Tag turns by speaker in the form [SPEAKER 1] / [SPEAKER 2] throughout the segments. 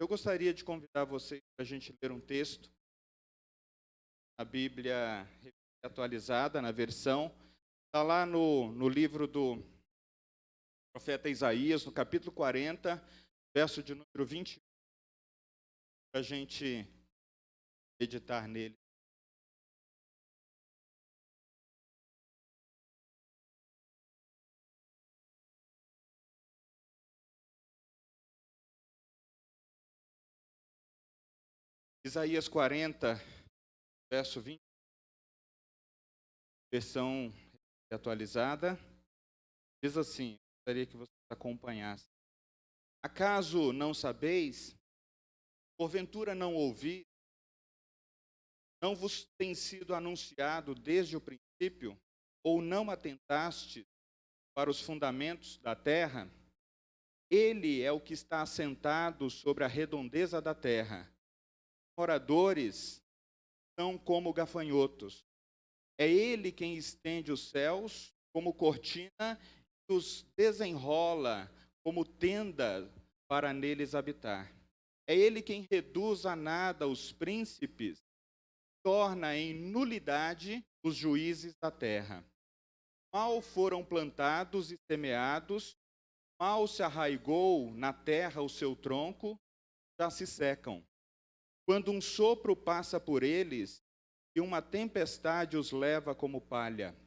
[SPEAKER 1] gostaria de convidar vocês para a gente ler um texto, na Bíblia atualizada, na versão, está lá no livro do profeta Isaías, no capítulo 40, verso de número 21, para a gente meditar nele. Isaías 40, verso 20, versão atualizada, diz assim, gostaria que vocês acompanhassem. Acaso não sabeis? Porventura não ouvi? Não vos tem sido anunciado desde o princípio? Ou não atentaste para os fundamentos da terra? Ele é o que está assentado sobre a redondeza da terra. Moradores são como gafanhotos. É ele quem estende os céus como cortina e os desenrola como tenda para neles habitar. É ele quem reduz a nada os príncipes, torna em nulidade os juízes da terra. Mal foram plantados e semeados, mal se arraigou na terra o seu tronco, já se secam. Quando um sopro passa por eles, e uma tempestade os leva como palha.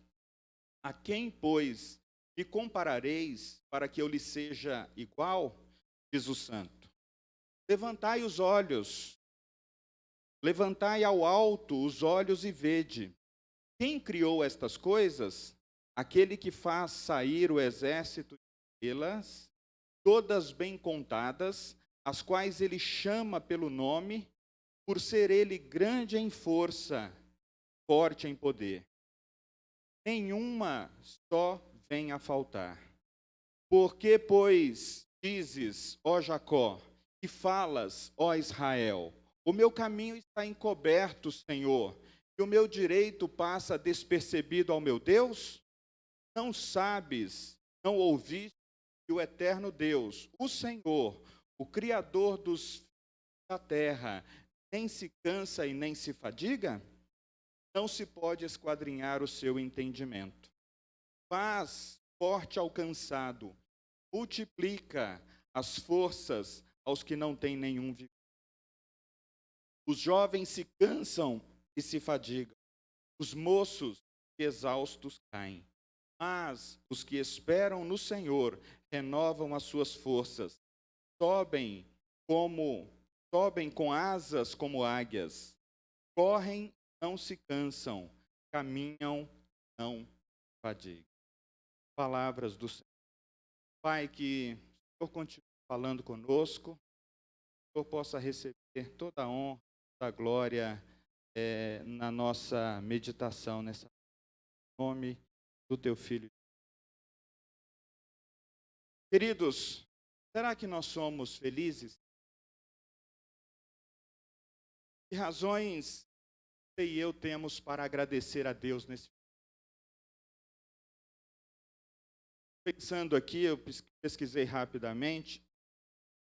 [SPEAKER 1] A quem, pois, me comparareis para que eu lhe seja igual? Diz o santo. Levantai os olhos, levantai ao alto os olhos e vede. Quem criou estas coisas? Aquele que faz sair o exército de estrelas, todas bem contadas, as quais ele chama pelo nome, por ser ele grande em força, forte em poder. Nenhuma só vem a faltar. Porque, pois, dizes, ó Jacó, e falas, ó Israel, o meu caminho está encoberto, Senhor, e o meu direito passa despercebido ao meu Deus? Não sabes, não ouviste que o eterno Deus, o Senhor, o Criador dos filhos da terra, nem se cansa e nem se fadiga? Não se pode esquadrinhar o seu entendimento. Faz forte ao cansado, multiplica as forças aos que não têm nenhum vigor. Os jovens se cansam e se fadigam, os moços exaustos caem. Mas os que esperam no Senhor renovam as suas forças, sobem com asas como águias, correm, não se cansam, caminham, não fadigam. Palavras do Senhor. Pai, que o Senhor continue falando conosco, que o Senhor possa receber toda a honra, toda a glória na nossa meditação, nessa nome do Teu Filho. Queridos, será que nós somos felizes? Que razões você e eu temos para agradecer a Deus nesse momento? Pensando aqui, eu pesquisei rapidamente,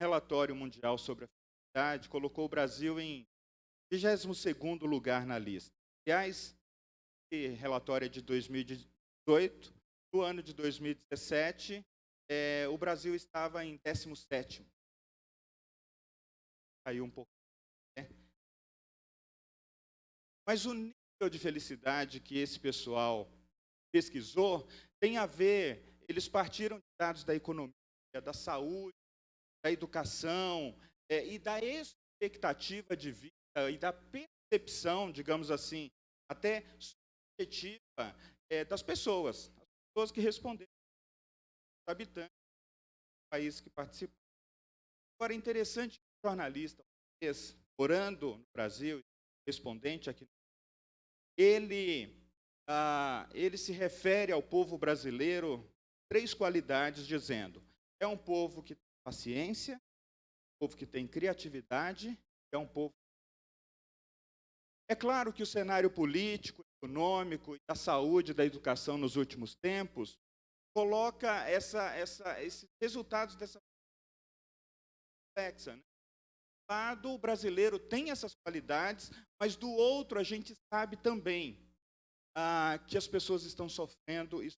[SPEAKER 1] relatório mundial sobre a felicidade colocou o Brasil em 22º lugar na lista. Aliás, esse relatório é de 2018, no ano de 2017, o Brasil estava em 17º. Caiu um pouco. Né? Mas o nível de felicidade que esse pessoal pesquisou tem a ver, eles partiram de dados da economia, da saúde, da educação e da expectativa de vida e da percepção, digamos assim, até subjetiva das pessoas, as pessoas que responderam, os habitantes do país que participaram. Agora, é interessante que o jornalista, morando no Brasil, respondente aqui, ele se refere ao povo brasileiro 3 qualidades, dizendo: é um povo que tem paciência, um povo que tem criatividade, é um povo. É claro que o cenário político, econômico, da saúde, da educação nos últimos tempos coloca esses resultados dessa complexa, né? lado, o brasileiro tem essas qualidades, mas do outro, a gente sabe também que as pessoas estão sofrendo isso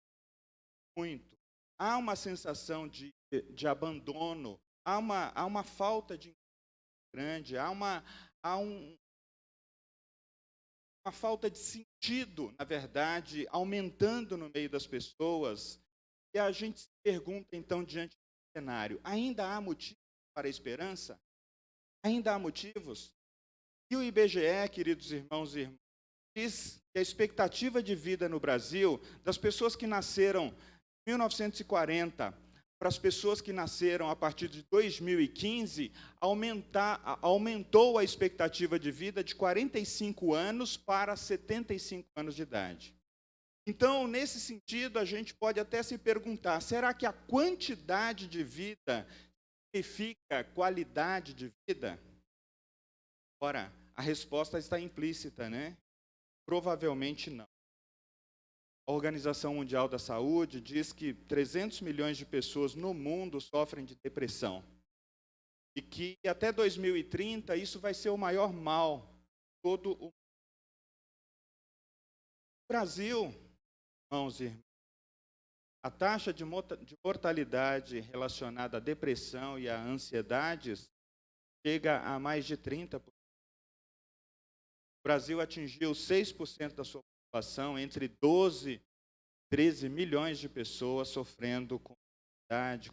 [SPEAKER 1] muito. Há uma sensação de abandono, há uma falta de grande, há uma falta de sentido, na verdade, aumentando no meio das pessoas. E a gente se pergunta, então, diante do cenário, ainda há motivos para a esperança? Ainda há motivos? E o IBGE, queridos irmãos e irmãs, diz que a expectativa de vida no Brasil, das pessoas que nasceram em 1940 para as pessoas que nasceram a partir de 2015, aumentou a expectativa de vida de 45 anos para 75 anos de idade. Então, nesse sentido, a gente pode até se perguntar, será que a quantidade de vida significa qualidade de vida? Ora, a resposta está implícita, né? Provavelmente não. A Organização Mundial da Saúde diz que 300 milhões de pessoas no mundo sofrem de depressão. E que até 2030 isso vai ser o maior mal todo o Brasil, irmãos e irmãs. A taxa de mortalidade relacionada à depressão e a ansiedades chega a mais de 30%. O Brasil atingiu 6% da sua população, entre 12 e 13 milhões de pessoas sofrendo com ansiedade.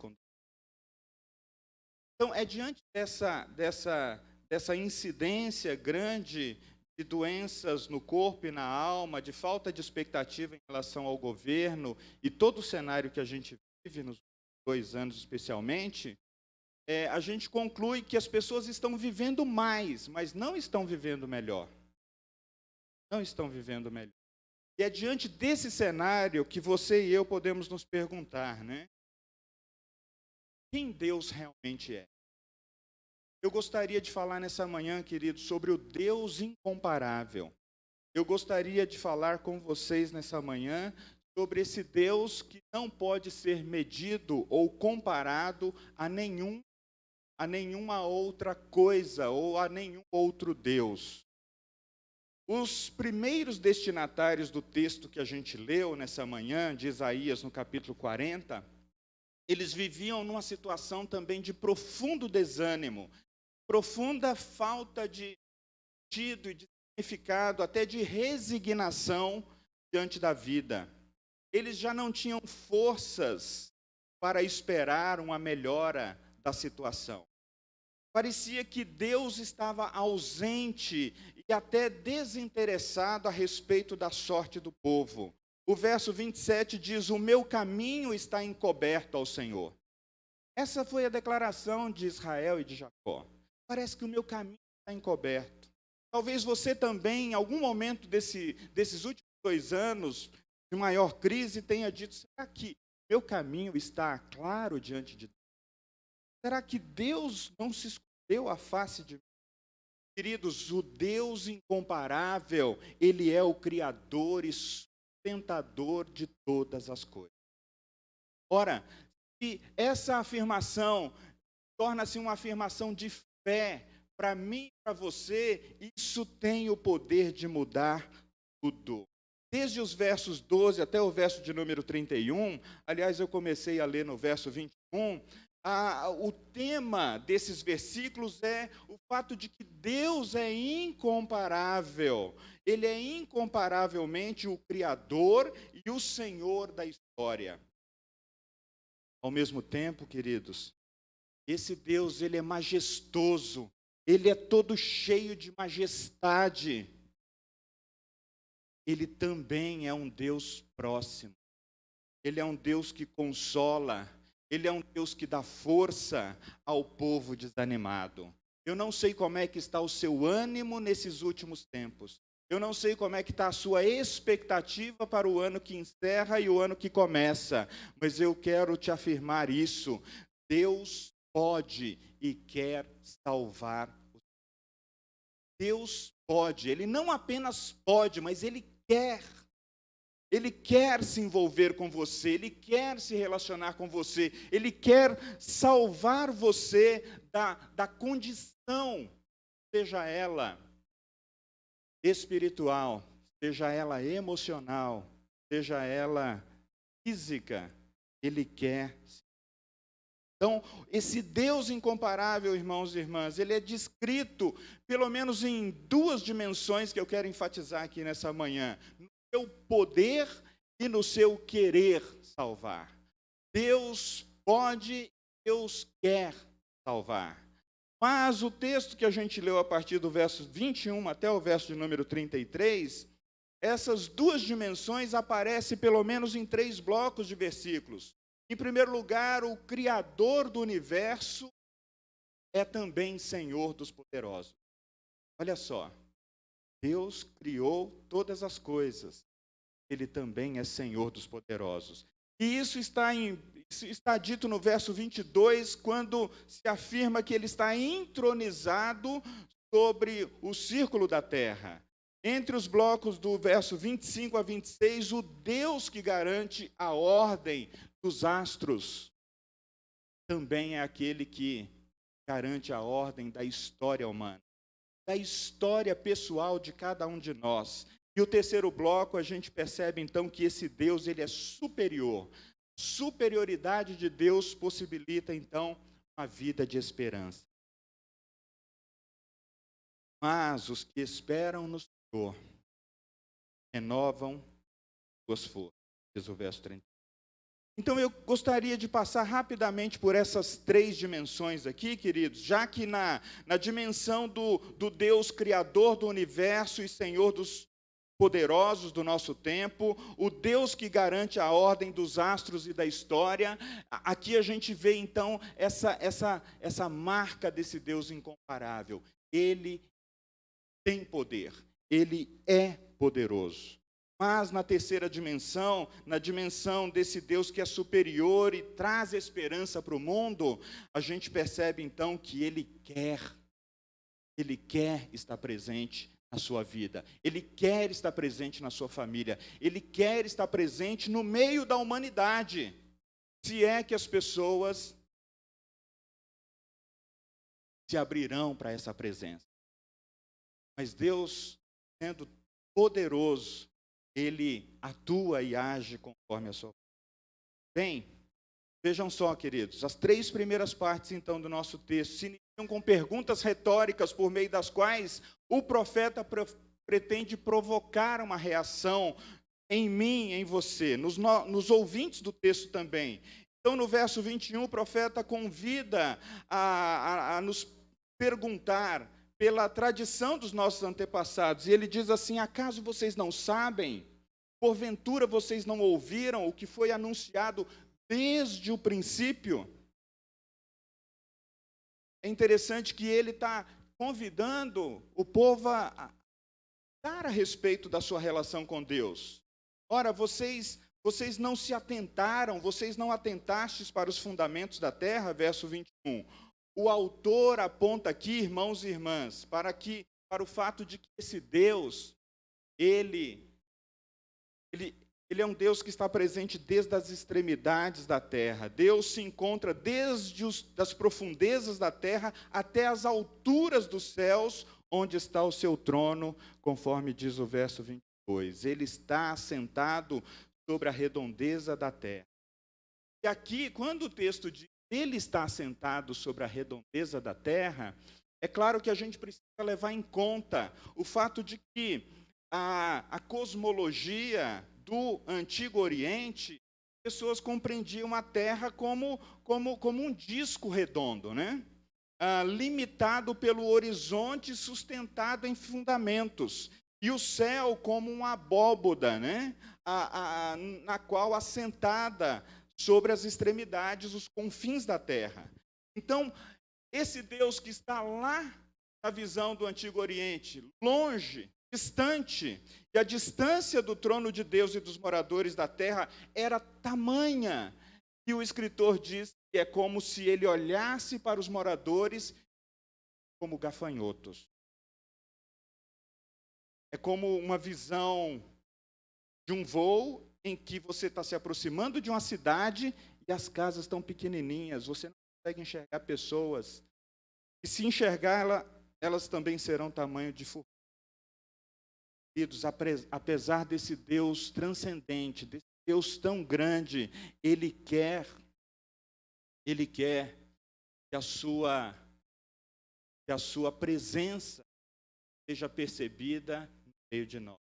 [SPEAKER 1] Então, é diante dessa incidência grande de doenças no corpo e na alma, de falta de expectativa em relação ao governo e todo o cenário que a gente vive nos 2 anos especialmente, a gente conclui que as pessoas estão vivendo mais, mas não estão vivendo melhor. Não estão vivendo melhor. E é diante desse cenário que você e eu podemos nos perguntar, né? Quem Deus realmente é? Eu gostaria de falar nessa manhã, queridos, sobre o Deus incomparável. Eu gostaria de falar com vocês nessa manhã sobre esse Deus que não pode ser medido ou comparado a nenhuma outra coisa ou a nenhum outro Deus. Os primeiros destinatários do texto que a gente leu nessa manhã, de Isaías, no capítulo 40, eles viviam numa situação também de profundo desânimo, profunda falta de sentido e de significado, até de resignação diante da vida. Eles já não tinham forças para esperar uma melhora da situação. Parecia que Deus estava ausente e até desinteressado a respeito da sorte do povo. O verso 27 diz: o meu caminho está encoberto ao Senhor. Essa foi a declaração de Israel e de Jacó. Parece que o meu caminho está encoberto. Talvez você também, em algum momento desses últimos 2 anos de maior crise, tenha dito: será que meu caminho está claro diante de Deus? Será que Deus não se escondeu à face de mim? Queridos, o Deus incomparável, Ele é o Criador e sustentador de todas as coisas. Ora, se essa afirmação torna-se uma afirmação de fé, para mim e para você, isso tem o poder de mudar tudo. Desde os versos 12 até o verso de número 31, aliás, eu comecei a ler no verso 21, o tema desses versículos é o fato de que Deus é incomparável. Ele é incomparavelmente o Criador e o Senhor da história. Ao mesmo tempo, queridos, esse Deus, ele é majestoso, ele é todo cheio de majestade. Ele também é um Deus próximo. Ele é um Deus que consola. Ele é um Deus que dá força ao povo desanimado. Eu não sei como é que está o seu ânimo nesses últimos tempos. Eu não sei como é que está a sua expectativa para o ano que encerra e o ano que começa. Mas eu quero te afirmar isso. Deus pode e quer salvar. Deus pode. Ele não apenas pode, mas Ele quer. Ele quer se envolver com você, Ele quer se relacionar com você, Ele quer salvar você da condição pressão, seja ela espiritual, seja ela emocional, seja ela física, Ele quer. Então, esse Deus incomparável, irmãos e irmãs, ele é descrito, pelo menos em duas dimensões que eu quero enfatizar aqui nessa manhã: no seu poder e no seu querer salvar. Deus pode, Deus quer salvar. Mas o texto que a gente leu a partir do verso 21 até o verso de número 33, essas duas dimensões aparecem pelo menos em 3 blocos de versículos. Em primeiro lugar, o Criador do universo é também Senhor dos poderosos. Olha só, Deus criou todas as coisas, Ele também é Senhor dos poderosos. E isso está dito no verso 22, quando se afirma que Ele está entronizado sobre o círculo da terra. Entre os blocos do verso 25 a 26, o Deus que garante a ordem dos astros também é aquele que garante a ordem da história humana, da história pessoal de cada um de nós. E o terceiro bloco, a gente percebe então que esse Deus, ele é superior. Superioridade de Deus possibilita então uma vida de esperança. Mas os que esperam no Senhor renovam suas forças, diz o verso 30. Então eu gostaria de passar rapidamente por essas 3 dimensões aqui, queridos, já que na dimensão do Deus Criador do universo e Senhor dos poderosos do nosso tempo, o Deus que garante a ordem dos astros e da história, aqui a gente vê então essa marca desse Deus incomparável. Ele tem poder, ele é poderoso. Mas na terceira dimensão, na dimensão desse Deus que é superior e traz esperança para o mundo, a gente percebe então que Ele quer estar presente na sua vida, Ele quer estar presente na sua família, Ele quer estar presente no meio da humanidade, se é que as pessoas se abrirão para essa presença. Mas Deus, sendo poderoso, Ele atua e age conforme a sua. Bem, vejam só, queridos, as 3 primeiras partes, então, do nosso texto se iniciam com perguntas retóricas por meio das quais o profeta pretende provocar uma reação em mim, em você, nos ouvintes do texto também. Então, no verso 21, o profeta convida a nos perguntar pela tradição dos nossos antepassados. E ele diz assim: acaso vocês não sabem? Porventura vocês não ouviram o que foi anunciado desde o princípio? É interessante que ele está convidando o povo a dar a respeito da sua relação com Deus. Ora, vocês não se atentaram, vocês não atentastes para os fundamentos da terra, verso 21. O autor aponta aqui, irmãos e irmãs, para o fato de que esse Deus, ele é um Deus que está presente desde as extremidades da terra. Deus se encontra desde das profundezas da terra até as alturas dos céus, onde está o seu trono, conforme diz o verso 22. Ele está assentado sobre a redondeza da terra. E aqui, quando o texto diz Ele está assentado sobre a redondeza da terra, é claro que a gente precisa levar em conta o fato de que a cosmologia do Antigo Oriente, pessoas compreendiam a terra como um disco redondo, né? Limitado pelo horizonte, sustentado em fundamentos, e o céu como uma abóboda, né? Na qual assentada sobre as extremidades, os confins da terra. Então, esse Deus que está lá na visão do Antigo Oriente, longe, distante, e a distância do trono de Deus e dos moradores da terra era tamanha, que o escritor diz que é como se ele olhasse para os moradores como gafanhotos. É como uma visão de um voo em que você está se aproximando de uma cidade e as casas estão pequenininhas, você não consegue enxergar pessoas. E se enxergar, elas também serão tamanho de formiga. Queridos, apesar desse Deus transcendente, desse Deus tão grande, Ele quer que a sua presença seja percebida no meio de nós.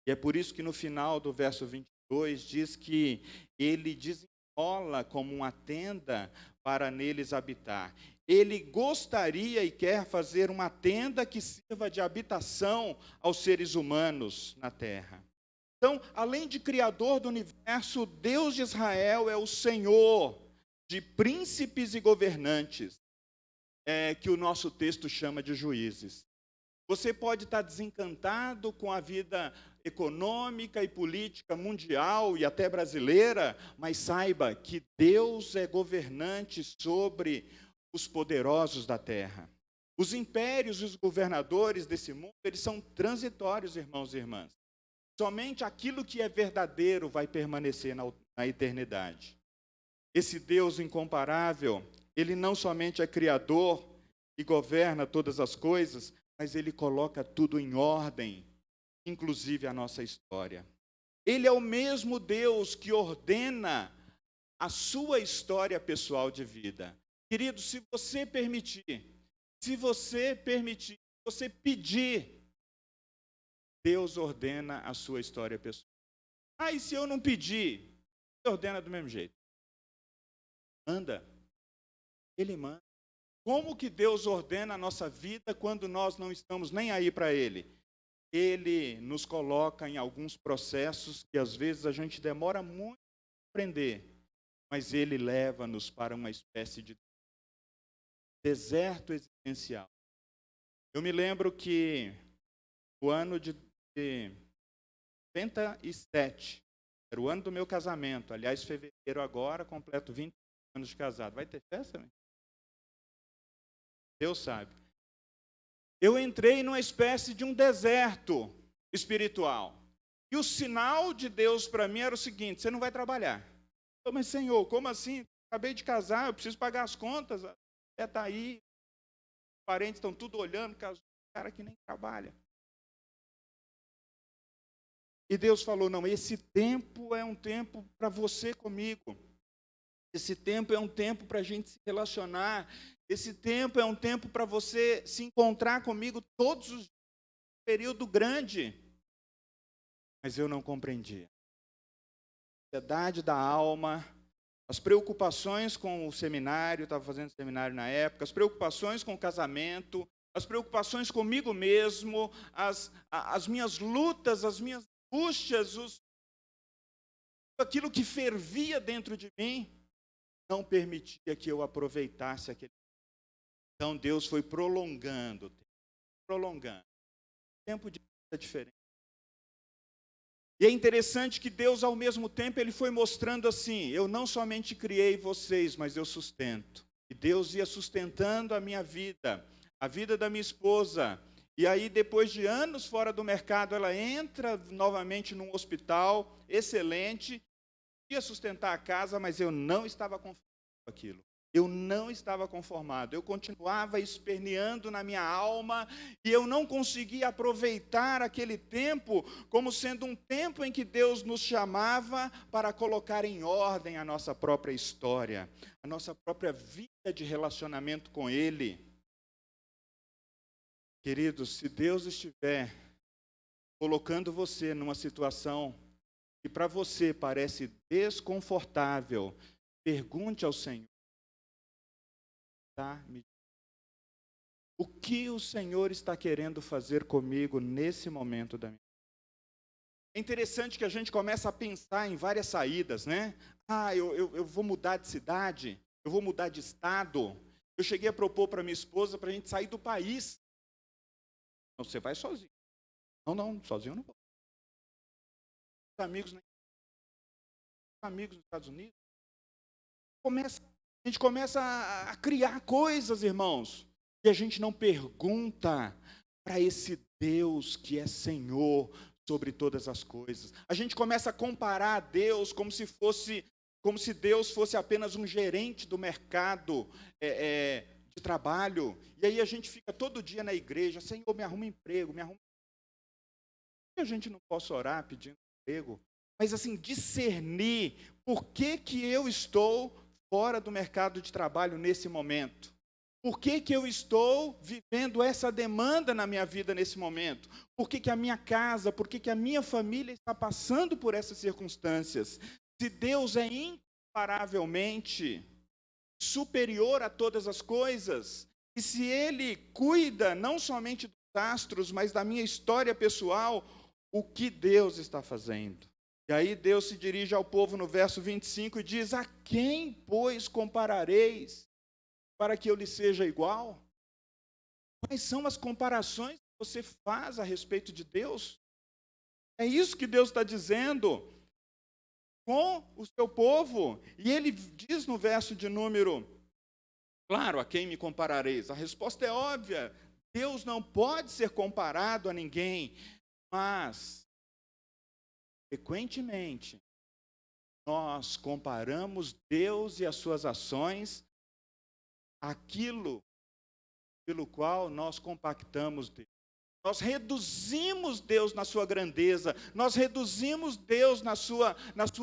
[SPEAKER 1] E é por isso que no final do verso 22 diz que Ele desenrola como uma tenda para neles habitar. Ele gostaria e quer fazer uma tenda que sirva de habitação aos seres humanos na terra. Então, além de Criador do universo, Deus de Israel é o Senhor de príncipes e governantes, que o nosso texto chama de juízes. Você pode estar desencantado com a vida econômica e política mundial e até brasileira, mas saiba que Deus é governante sobre os poderosos da terra. Os impérios e os governadores desse mundo, eles são transitórios, irmãos e irmãs. Somente aquilo que é verdadeiro vai permanecer na eternidade. Esse Deus incomparável, Ele não somente é Criador e governa todas as coisas, mas Ele coloca tudo em ordem, inclusive a nossa história. Ele é o mesmo Deus que ordena a sua história pessoal de vida. Querido, se você pedir, Deus ordena a sua história pessoal. E se eu não pedir? Ele ordena do mesmo jeito. Ele manda. Como que Deus ordena a nossa vida quando nós não estamos nem aí para Ele? Ele nos coloca em alguns processos que às vezes a gente demora muito para aprender, mas Ele leva-nos para uma espécie de deserto existencial. Eu me lembro que o ano de 97, era o ano do meu casamento. Aliás, fevereiro agora, completo 20 anos de casado. Vai ter festa, né? Deus sabe. Eu entrei numa espécie de um deserto espiritual. E o sinal de Deus para mim era o seguinte: você não vai trabalhar. Mas, Senhor, como assim? Acabei de casar, eu preciso pagar as contas. Está aí, os parentes estão tudo olhando, cara que nem trabalha. E Deus falou: não, esse tempo é um tempo para você comigo. Esse tempo é um tempo para a gente se relacionar. Esse tempo é um tempo para você se encontrar comigo todos os dias, um período grande. Mas eu não compreendia. A ansiedade da alma, as preocupações com o seminário, estava fazendo seminário na época, as preocupações com o casamento, as preocupações comigo mesmo, as minhas lutas, as minhas angústias, aquilo que fervia dentro de mim, não permitia que eu aproveitasse aquele. Então Deus foi prolongando. Tempo de vida diferente. E é interessante que Deus, ao mesmo tempo, Ele foi mostrando assim: eu não somente criei vocês, mas eu sustento. E Deus ia sustentando a minha vida, a vida da minha esposa. E aí, depois de anos fora do mercado, ela entra novamente num hospital excelente, ia sustentar a casa, mas eu não estava conformado com aquilo. Eu não estava conformado, eu continuava esperneando na minha alma e eu não conseguia aproveitar aquele tempo como sendo um tempo em que Deus nos chamava para colocar em ordem a nossa própria história, a nossa própria vida de relacionamento com Ele. Queridos, se Deus estiver colocando você numa situação que para você parece desconfortável, pergunte ao Senhor. O que o Senhor está querendo fazer comigo nesse momento da minha vida? É interessante que a gente começa a pensar em várias saídas, né? Eu vou mudar de cidade, eu vou mudar de estado. Eu cheguei a propor para minha esposa para a gente sair do país. Não, você vai sozinho. Não, sozinho eu não vou. Amigos nos Estados Unidos. A gente começa a criar coisas, irmãos, e a gente não pergunta para esse Deus que é Senhor sobre todas as coisas. A gente começa a comparar a Deus como se Deus fosse apenas um gerente do mercado de trabalho, e aí a gente fica todo dia na igreja, Senhor, me arruma emprego, me arruma. E a gente não possa orar pedindo emprego, mas assim, discernir por que que eu estou fora do mercado de trabalho nesse momento. Por que que eu estou vivendo essa demanda na minha vida nesse momento? Por que que a minha casa, por que que a minha família está passando por essas circunstâncias? Se Deus é incomparavelmente superior a todas as coisas, e se Ele cuida não somente dos astros, mas da minha história pessoal, o que Deus está fazendo? E aí Deus se dirige ao povo no verso 25 e diz: a quem, pois, comparareis para que eu lhe seja igual? Quais são as comparações que você faz a respeito de Deus? É isso que Deus está dizendo com o seu povo. E ele diz no verso de número, claro, a quem me comparareis? A resposta é óbvia, Deus não pode ser comparado a ninguém, mas, frequentemente, nós comparamos Deus e as suas ações àquilo pelo qual nós compactamos Deus. Nós reduzimos Deus na sua grandeza, nós reduzimos Deus na sua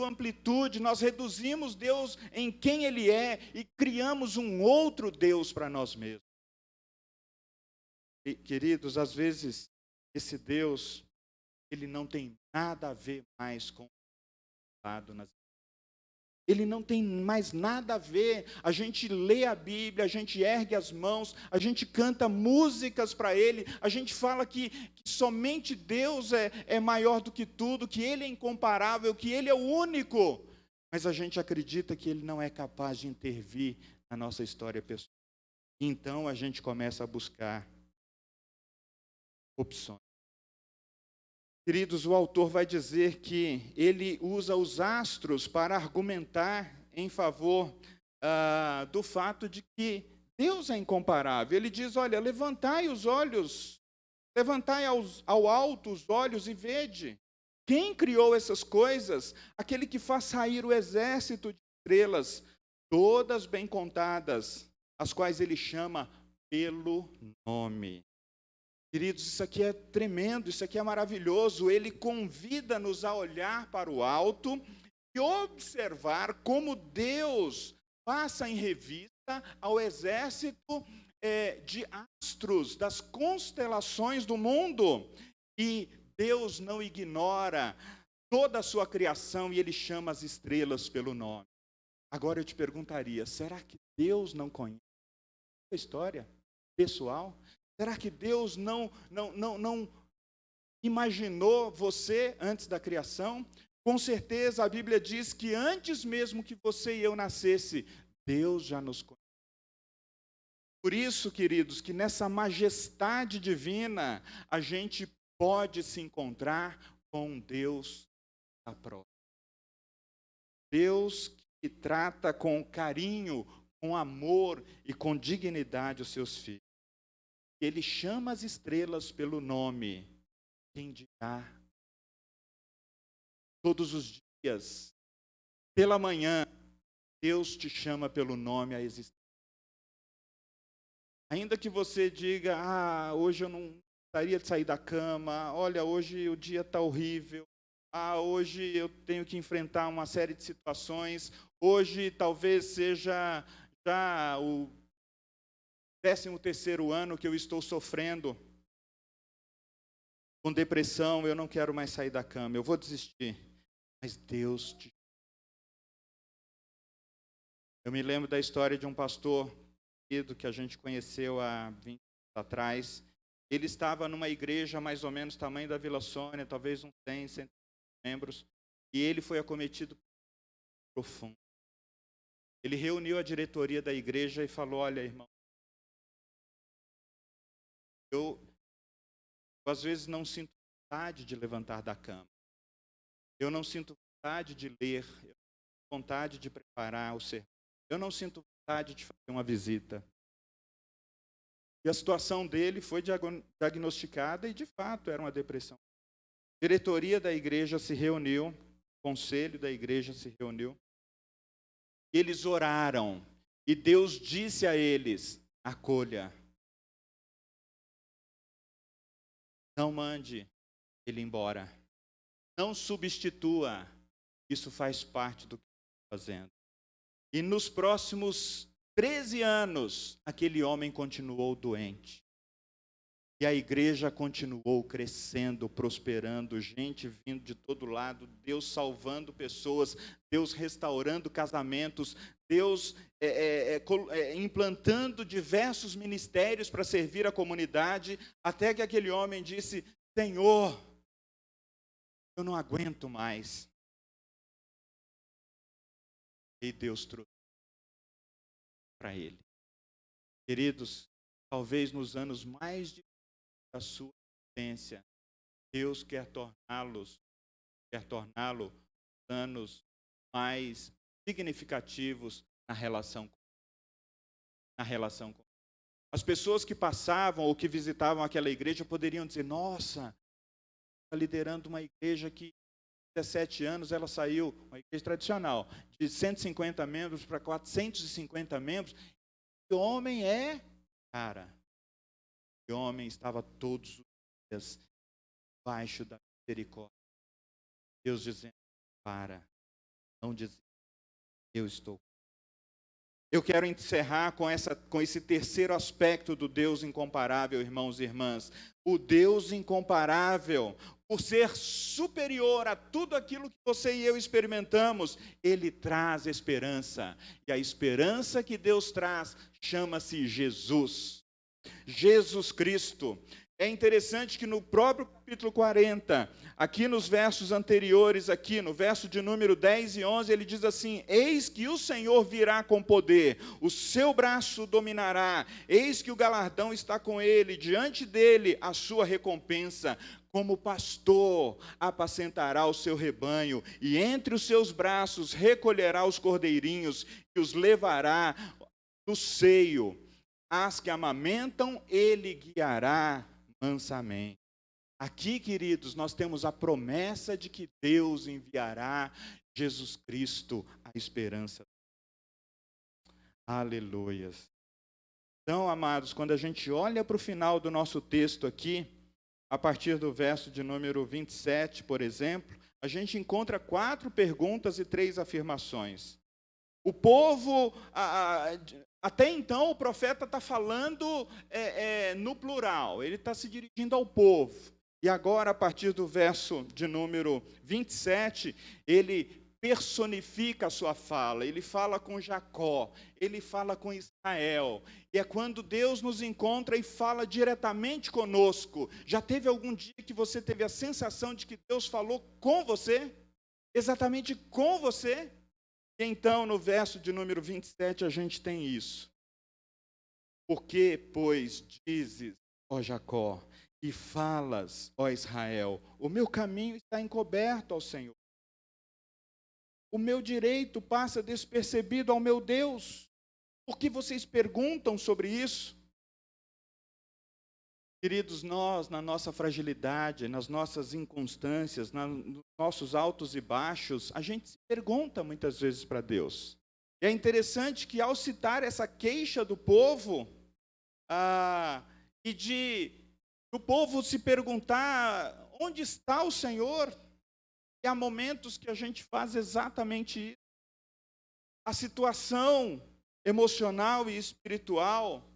[SPEAKER 1] amplitude, nós reduzimos Deus em quem Ele é e criamos um outro Deus para nós mesmos. E, queridos, às vezes, esse Deus, ele não tem nada a ver mais com o lado nas. Ele não tem mais nada a ver. A gente lê a Bíblia, a gente ergue as mãos, a gente canta músicas para Ele, a gente fala que somente Deus é maior do que tudo, que Ele é incomparável, que Ele é o único. Mas a gente acredita que Ele não é capaz de intervir na nossa história pessoal. Então a gente começa a buscar opções. Queridos, o autor vai dizer que ele usa os astros para argumentar em favor do fato de que Deus é incomparável. Ele diz, olha, levantai os olhos, levantai ao alto os olhos e vede. Quem criou essas coisas? Aquele que faz sair o exército de estrelas, todas bem contadas, as quais ele chama pelo nome. Queridos, isso aqui é tremendo, isso aqui é maravilhoso. Ele convida-nos a olhar para o alto e observar como Deus passa em revista ao exército de astros, das constelações do mundo. E Deus não ignora toda a sua criação e Ele chama as estrelas pelo nome. Agora eu te perguntaria, será que Deus não conhece a história pessoal? Será que Deus não imaginou você antes da criação? Com certeza a Bíblia diz que antes mesmo que você e eu nascesse, Deus já nos conhece. Por isso, queridos, que nessa majestade divina, a gente pode se encontrar com Deus da prova. Deus que trata com carinho, com amor e com dignidade os seus filhos. Ele chama as estrelas pelo nome. Quem dirá? Todos os dias, pela manhã, Deus te chama pelo nome à existência. Ainda que você diga, hoje eu não gostaria de sair da cama, olha, hoje o dia está horrível, hoje eu tenho que enfrentar uma série de situações, hoje talvez seja já o 13º ano que eu estou sofrendo com depressão, eu não quero mais sair da cama, eu vou desistir. Mas Deus te... Eu me lembro da história de um pastor que a gente conheceu há 20 anos atrás. Ele estava numa igreja mais ou menos tamanho da Vila Sônia, talvez uns 100 membros, e ele foi acometido por profundo. Ele reuniu a diretoria da igreja e falou, olha, irmão, eu às vezes não sinto vontade de levantar da cama. Eu não sinto vontade de ler, eu não sinto vontade de preparar o sermão. Eu não sinto vontade de fazer uma visita. E a situação dele foi diagnosticada e, de fato, era uma depressão. A diretoria da igreja se reuniu, o conselho da igreja se reuniu. E eles oraram. E Deus disse a eles, acolha. Não mande ele embora. Não substitua. Isso faz parte do que está fazendo. E nos próximos 13 anos, aquele homem continuou doente. E a igreja continuou crescendo, prosperando, gente vindo de todo lado, Deus salvando pessoas, Deus restaurando casamentos, Deus implantando diversos ministérios para servir a comunidade, até que aquele homem disse: Senhor, eu não aguento mais. E Deus trouxe para ele. Queridos, talvez nos anos mais difíceis da sua existência, Deus quer torná-lo anos mais significativos na relação com. As pessoas que passavam ou que visitavam aquela igreja poderiam dizer: nossa, está liderando uma igreja que 17 anos ela saiu, uma igreja tradicional, de 150 membros para 450 membros. Que homem é? Cara, que homem estava todos os dias debaixo da misericórdia. Deus dizendo: não dizer, eu estou. Eu quero encerrar com esse terceiro aspecto do Deus incomparável, irmãos e irmãs. O Deus incomparável, por ser superior a tudo aquilo que você e eu experimentamos, Ele traz esperança. E a esperança que Deus traz chama-se Jesus. Jesus Cristo. É interessante que no próprio capítulo 40, aqui nos versos anteriores, aqui no verso de número 10 e 11, ele diz assim: eis que o Senhor virá com poder, o seu braço dominará, eis que o galardão está com ele, diante dele a sua recompensa. Como pastor apacentará o seu rebanho, e entre os seus braços recolherá os cordeirinhos, e os levará no seio. As que amamentam, ele guiará mansamente. Aqui, queridos, nós temos a promessa de que Deus enviará Jesus Cristo, a esperança. Aleluias. Então, amados, quando a gente olha para o final do nosso texto aqui, a partir do verso de número 27, por exemplo, a gente encontra 4 perguntas e 3 afirmações. O povo, até então o profeta está falando no plural, ele está se dirigindo ao povo. E agora, a partir do verso de número 27, ele personifica a sua fala, ele fala com Jacó, ele fala com Israel. E é quando Deus nos encontra e fala diretamente conosco. Já teve algum dia que você teve a sensação de que Deus falou com você? Exatamente com você? Então, no verso de número 27, a gente tem isso. Porque, pois, dizes, ó Jacó, e falas, ó Israel, o meu caminho está encoberto ao Senhor. O meu direito passa despercebido ao meu Deus. Por que vocês perguntam sobre isso? Queridos, nós, na nossa fragilidade, nas nossas inconstâncias, nos nossos altos e baixos, a gente se pergunta muitas vezes para Deus. E é interessante que ao citar essa queixa do povo, do povo se perguntar onde está o Senhor, e há momentos que a gente faz exatamente isso. A situação emocional e espiritual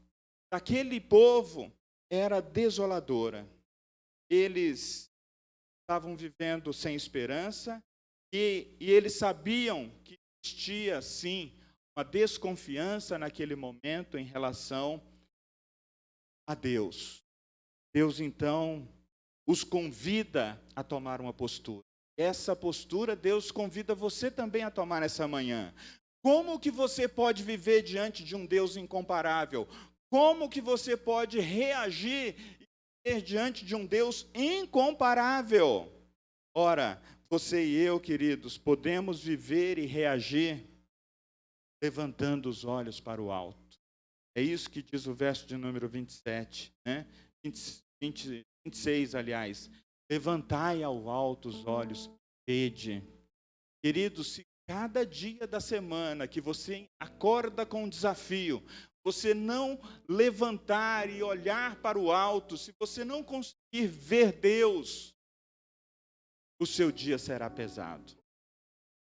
[SPEAKER 1] daquele povo era desoladora. Eles estavam vivendo sem esperança e eles sabiam que existia, sim, uma desconfiança naquele momento em relação a Deus. Deus, então, os convida a tomar uma postura. Essa postura, Deus convida você também a tomar nessa manhã. Como que você pode viver diante de um Deus incomparável? Como que você pode reagir diante de um Deus incomparável? Ora, você e eu, queridos, podemos viver e reagir levantando os olhos para o alto. É isso que diz o verso de número 27, né? 26, aliás. Levantai ao alto os olhos, vede. Queridos, se cada dia da semana que você acorda com um desafio, você não levantar e olhar para o alto, se você não conseguir ver Deus, o seu dia será pesado.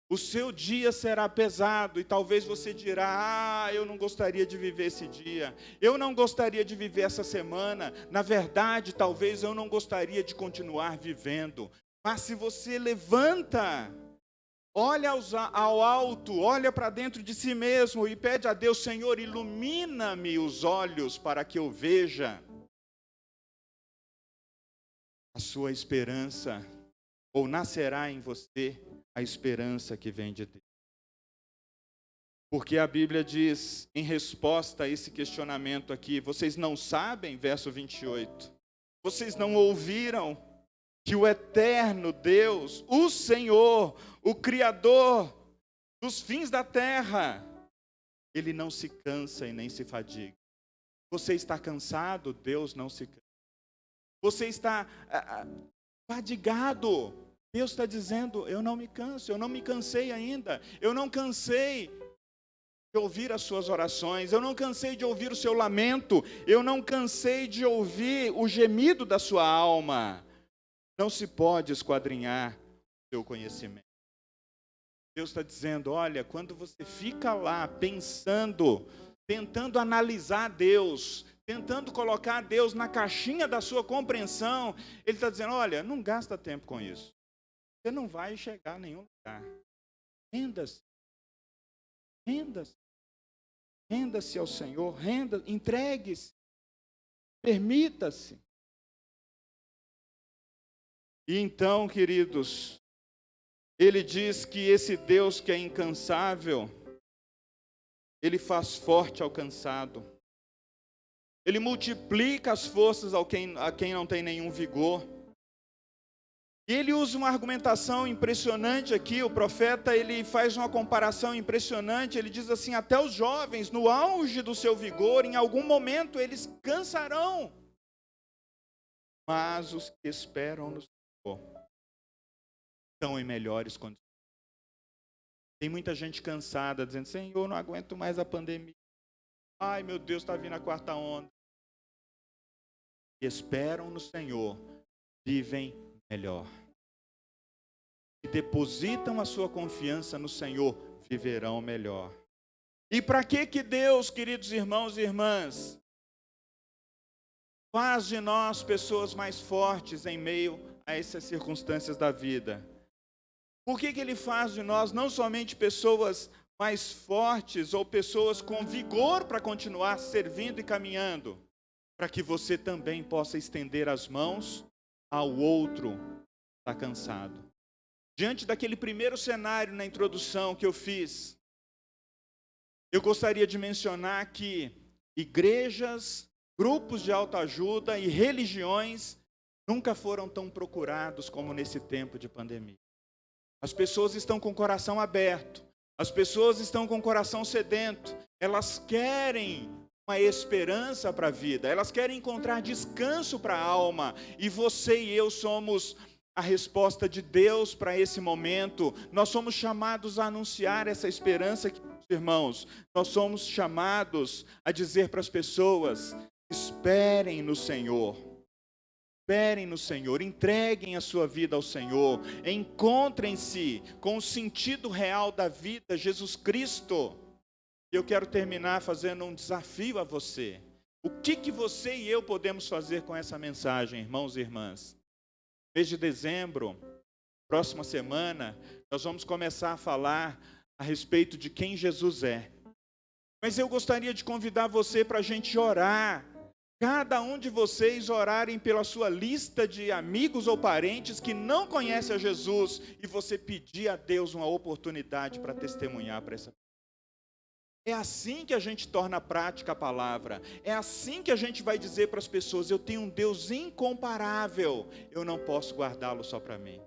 [SPEAKER 1] O seu dia será pesado e talvez você dirá: eu não gostaria de viver esse dia, eu não gostaria de viver essa semana, na verdade, talvez eu não gostaria de continuar vivendo. Mas se você levanta, olha ao alto, olha para dentro de si mesmo e pede a Deus: Senhor, ilumina-me os olhos para que eu veja a sua esperança, ou nascerá em você a esperança que vem de Deus. Porque a Bíblia diz, em resposta a esse questionamento aqui: vocês não sabem, verso 28, vocês não ouviram que o eterno Deus, o Senhor, o Criador dos fins da terra, Ele não se cansa e nem se fadiga. Você está cansado? Deus não se cansa. Você está fadigado? Deus está dizendo: eu não me canso, eu não me cansei ainda, eu não cansei de ouvir as suas orações, eu não cansei de ouvir o seu lamento, eu não cansei de ouvir o gemido da sua alma. Não se pode esquadrinhar o seu conhecimento. Deus está dizendo: olha, quando você fica lá pensando, tentando analisar Deus, tentando colocar Deus na caixinha da sua compreensão, Ele está dizendo: olha, não gasta tempo com isso. Você não vai chegar a nenhum lugar. Renda-se. Renda-se. Renda-se ao Senhor, entregue-se, permita-se. E então, queridos, Ele diz que esse Deus que é incansável, Ele faz forte ao cansado. Ele multiplica as forças a quem não tem nenhum vigor. E ele usa uma argumentação impressionante aqui, o profeta, ele faz uma comparação impressionante, ele diz assim: até os jovens, no auge do seu vigor, em algum momento eles cansarão, mas os que esperam no Senhor estão em melhores condições. Tem muita gente cansada, dizendo: Senhor, não aguento mais a pandemia, ai meu Deus, está vindo a quarta onda. E esperam no Senhor, vivem melhor. E depositam a sua confiança no Senhor, viverão melhor. E para que Deus, queridos irmãos e irmãs, faz de nós pessoas mais fortes em meio a essas circunstâncias da vida? Por que Ele faz de nós não somente pessoas mais fortes ou pessoas com vigor para continuar servindo e caminhando? Para que você também possa estender as mãos ao outro que está cansado. Diante daquele primeiro cenário na introdução que eu fiz, eu gostaria de mencionar que igrejas, grupos de autoajuda e religiões nunca foram tão procurados como nesse tempo de pandemia. As pessoas estão com o coração aberto, as pessoas estão com o coração sedento, elas querem uma esperança para a vida, elas querem encontrar descanso para a alma, e você e eu somos a resposta de Deus para esse momento. Nós somos chamados a anunciar essa esperança, irmãos. Nós somos chamados a dizer para as pessoas: esperem no Senhor. Esperem no Senhor, entreguem a sua vida ao Senhor, encontrem-se com o sentido real da vida, Jesus Cristo. E eu quero terminar fazendo um desafio a você. O que você e eu podemos fazer com essa mensagem, irmãos e irmãs? Mês de dezembro, próxima semana, nós vamos começar a falar a respeito de quem Jesus é. Mas eu gostaria de convidar você para a gente orar. Cada um de vocês orarem pela sua lista de amigos ou parentes que não conhecem a Jesus e você pedir a Deus uma oportunidade para testemunhar para essa pessoa. É assim que a gente torna prática a palavra. É assim que a gente vai dizer para as pessoas: eu tenho um Deus incomparável. Eu não posso guardá-lo só para mim.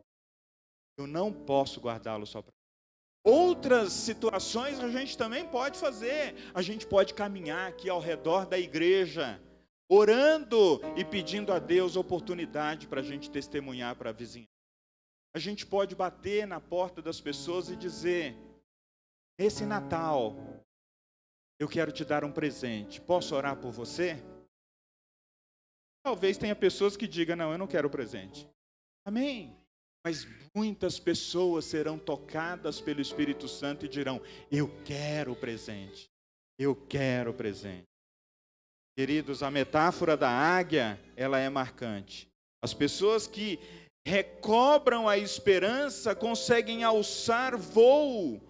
[SPEAKER 1] Eu não posso guardá-lo só para mim. Outras situações a gente também pode fazer. A gente pode caminhar aqui ao redor da igreja, orando e pedindo a Deus oportunidade para a gente testemunhar para a vizinha. A gente pode bater na porta das pessoas e dizer: nesse Natal, eu quero te dar um presente. Posso orar por você? Talvez tenha pessoas que digam, não, eu não quero presente. Amém. Mas muitas pessoas serão tocadas pelo Espírito Santo e dirão, eu quero o presente. Eu quero o presente. Queridos, a metáfora da águia, ela é marcante. As pessoas que recobram a esperança conseguem alçar voo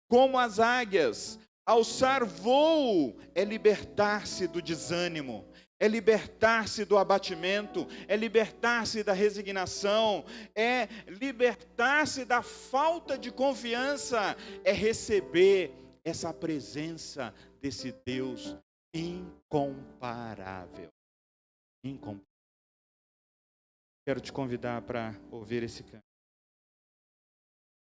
[SPEAKER 1] como as águias. Alçar voo é libertar-se do desânimo, é libertar-se do abatimento, é libertar-se da resignação, é libertar-se da falta de confiança, é receber essa presença desse Deus incomparável. Incomparável. Quero te convidar para ouvir esse canto.